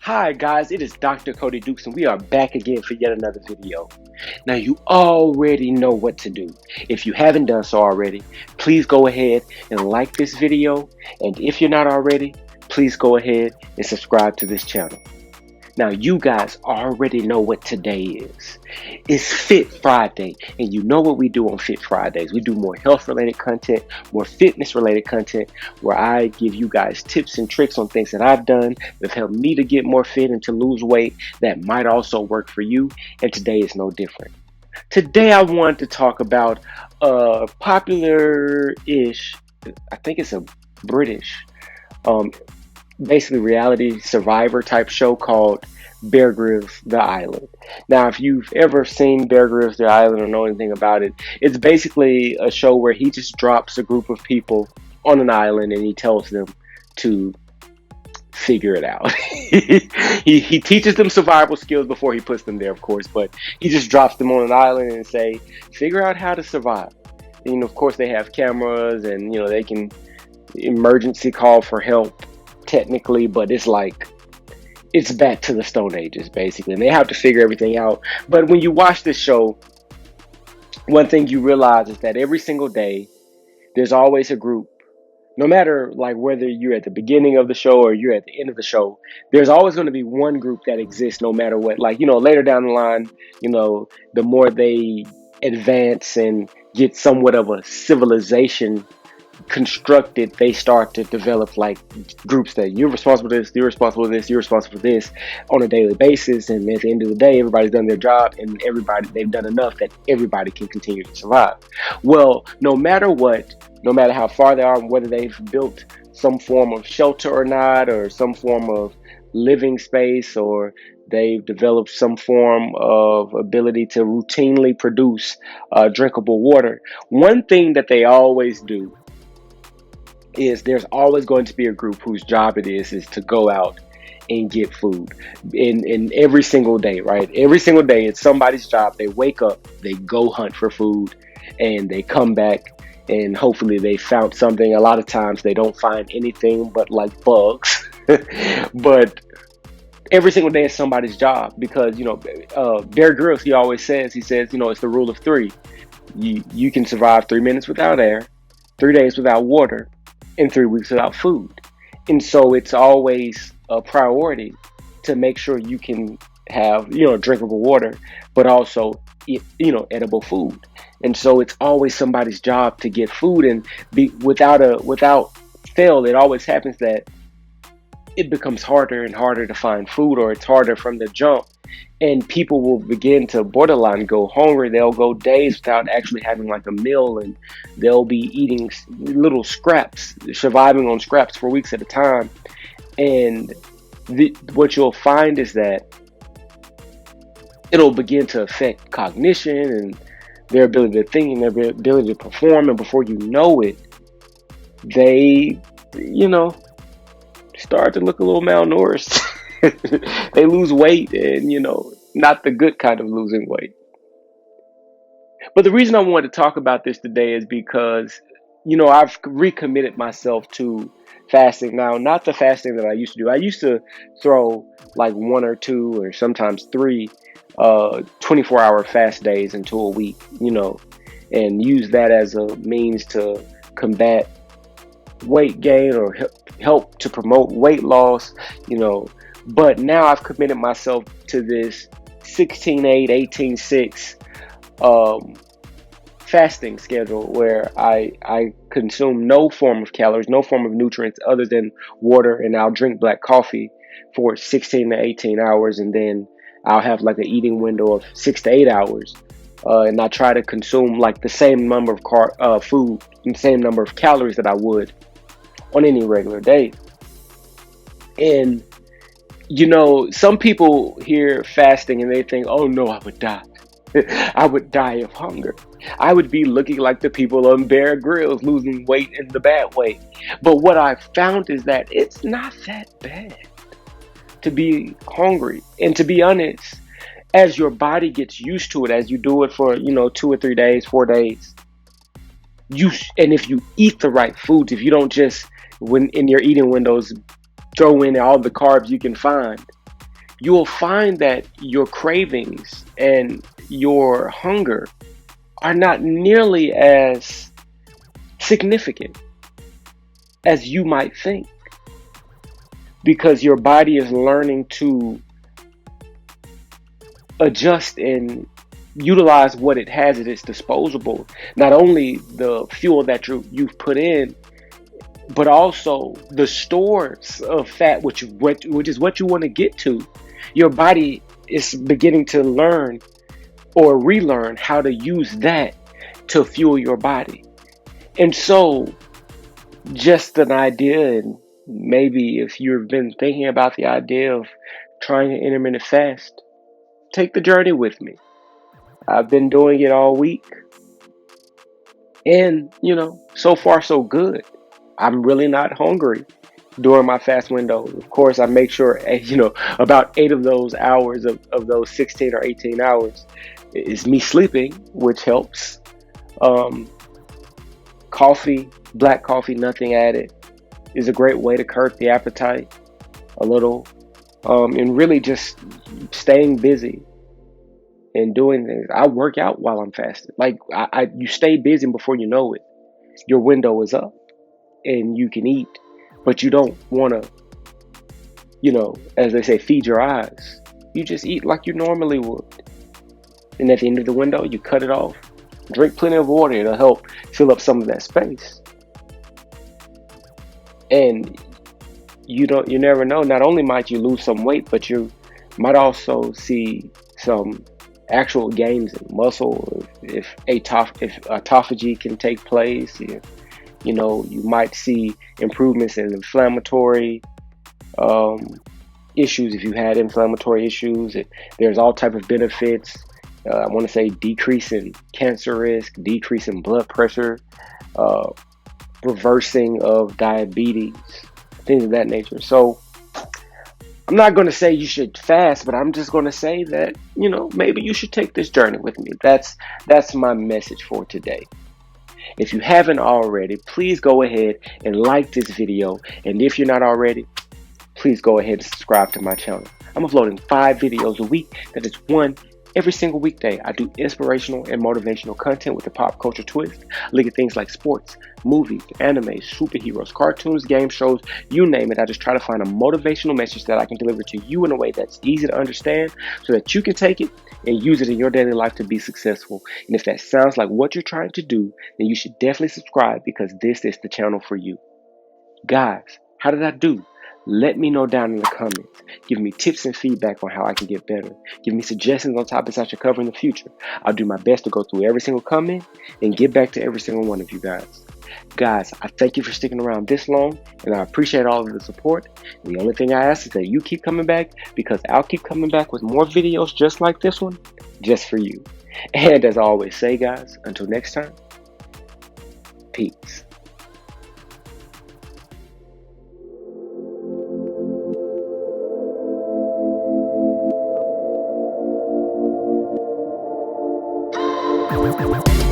Hi guys, it is Dr. Cody Dukes and we are back again for yet another video. Now you already know what to do. If you haven't done so already, please go ahead and like this video. And if you're not already, please go ahead and subscribe to this channel. Now you guys already know what today is. It's Fit Friday, and you know what we do on Fit Fridays. We do more health related content, more fitness related content, where I give you guys tips and tricks on things that I've done that have helped me to get more fit and to lose weight that might also work for you, and today is no different. Today I wanted to talk about a popular-ish, I think it's a British, um, basically reality survivor type show called Bear Grylls The Island. Now, if you've ever seen Bear Grylls The Island or know anything about it, it's basically a show where he just drops a group of people on an island and he tells them to figure it out. he teaches them survival skills before he puts them there, of course, but he just drops them on an island and say, figure out how to survive. And, of course, they have cameras and, they can emergency call for help technically, but it's back to the Stone Ages basically, and they have to figure everything out. But when you watch this show, one thing you realize is that every single day there's always a group, no matter whether you're at the beginning of the show or you're at the end of the show, there's always going to be one group that exists no matter what. Later down the line, the more they advance and get somewhat of a civilization constructed, they start to develop groups that you're responsible for this, you're responsible for this, you're responsible for this on a daily basis. And at the end of the day, everybody's done their job and they've done enough that everybody can continue to survive. Well, no matter what, no matter how far they are, whether they've built some form of shelter or not, or some form of living space, or they've developed some form of ability to routinely produce drinkable water, one thing that they always do is there's always going to be a group whose job it is to go out and get food in every single day, right? Every single day, it's somebody's job. They wake up, they go hunt for food, and they come back, and hopefully they found something. A lot of times they don't find anything but bugs, but every single day is somebody's job because, Bear Grylls, he says, it's the rule of three. You can survive 3 minutes without air, 3 days without water, and 3 weeks without food. And so it's always a priority to make sure you can have, drinkable water, but also, edible food. And so it's always somebody's job to get food, and without fail, it always happens that it becomes harder and harder to find food, or it's harder from the jump. And people will begin to borderline go hungry. They'll go days without actually having a meal, and they'll be eating little scraps, surviving on scraps for weeks at a time. And what you'll find is that it'll begin to affect cognition and their ability to think and their ability to perform. And before you know it, they, start to look a little malnourished. They lose weight, and not the good kind of losing weight. But the reason I wanted to talk about this today is because I've recommitted myself to fasting now. Not the fasting that I used to do. I used to throw 1 or 2 or sometimes 3 24-hour fast days into a week, and use that as a means to combat weight gain or help to promote weight loss, But now I've committed myself to this 16-8, 18-6 fasting schedule where I consume no form of calories, no form of nutrients other than water, and I'll drink black coffee for 16 to 18 hours, and then I'll have an eating window of 6 to 8 hours, and I try to consume the same number of food and the same number of calories that I would on any regular day. And some people hear fasting and they think, oh no, I would die. I would die of hunger. I would be looking like the people on Bear Grylls, losing weight in the bad way. But what I've found is that it's not that bad to be hungry. And to be honest, as your body gets used to it, as you do it for, 2 or 3 days, 4 days, and if you eat the right foods, if you don't just, when in your eating windows, throw in all the carbs you can find, you will find that your cravings and your hunger are not nearly as significant as you might think, because your body is learning to adjust and utilize what it has at its disposal. Not only the fuel that you've put in, but also the stores of fat, which is what you want to get to. Your body is beginning to learn or relearn how to use that to fuel your body. And so, just an idea, and maybe if you've been thinking about the idea of trying an intermittent fast, take the journey with me. I've been doing it all week, and so far so good. I'm really not hungry during my fast window. Of course, I make sure, about 8 of those hours of those 16 or 18 hours is me sleeping, which helps. Um, Coffee, black coffee, nothing added, is a great way to curb the appetite a little, and really just staying busy and doing things. I work out while I'm fasting. Like you stay busy, and before you know it, your window is up and you can eat, but you don't want to, as they say, feed your eyes. You just eat like you normally would. And at the end of the window, you cut it off. Drink plenty of water. It'll help fill up some of that space. And you never know. Not only might you lose some weight, but you might also see some actual gains in muscle. If autophagy can take place, you might see improvements in inflammatory issues. If you had inflammatory issues, there's all type of benefits. I want to say decrease in cancer risk, decrease in blood pressure, reversing of diabetes, things of that nature. So I'm not going to say you should fast, but I'm just going to say that, maybe you should take this journey with me. That's my message for today. If you haven't already, please go ahead and like this video. And if you're not already, please go ahead and subscribe to my channel. I'm uploading 5 videos a week. That is one every single weekday. I do inspirational and motivational content with a pop culture twist. I look at things like sports, movies, anime, superheroes, cartoons, game shows, you name it. I just try to find a motivational message that I can deliver to you in a way that's easy to understand so that you can take it and use it in your daily life to be successful. And if that sounds like what you're trying to do, then you should definitely subscribe, because this is the channel for you. Guys, how did I do? Let me know down in the comments. Give me tips and feedback on how I can get better. Give me suggestions on topics I should cover in the future. I'll do my best to go through every single comment and get back to every single one of you guys. Guys, I thank you for sticking around this long, and I appreciate all of the support. The only thing I ask is that you keep coming back, because I'll keep coming back with more videos just like this one, just for you. And as I always say, guys, until next time, peace. We'll be right back.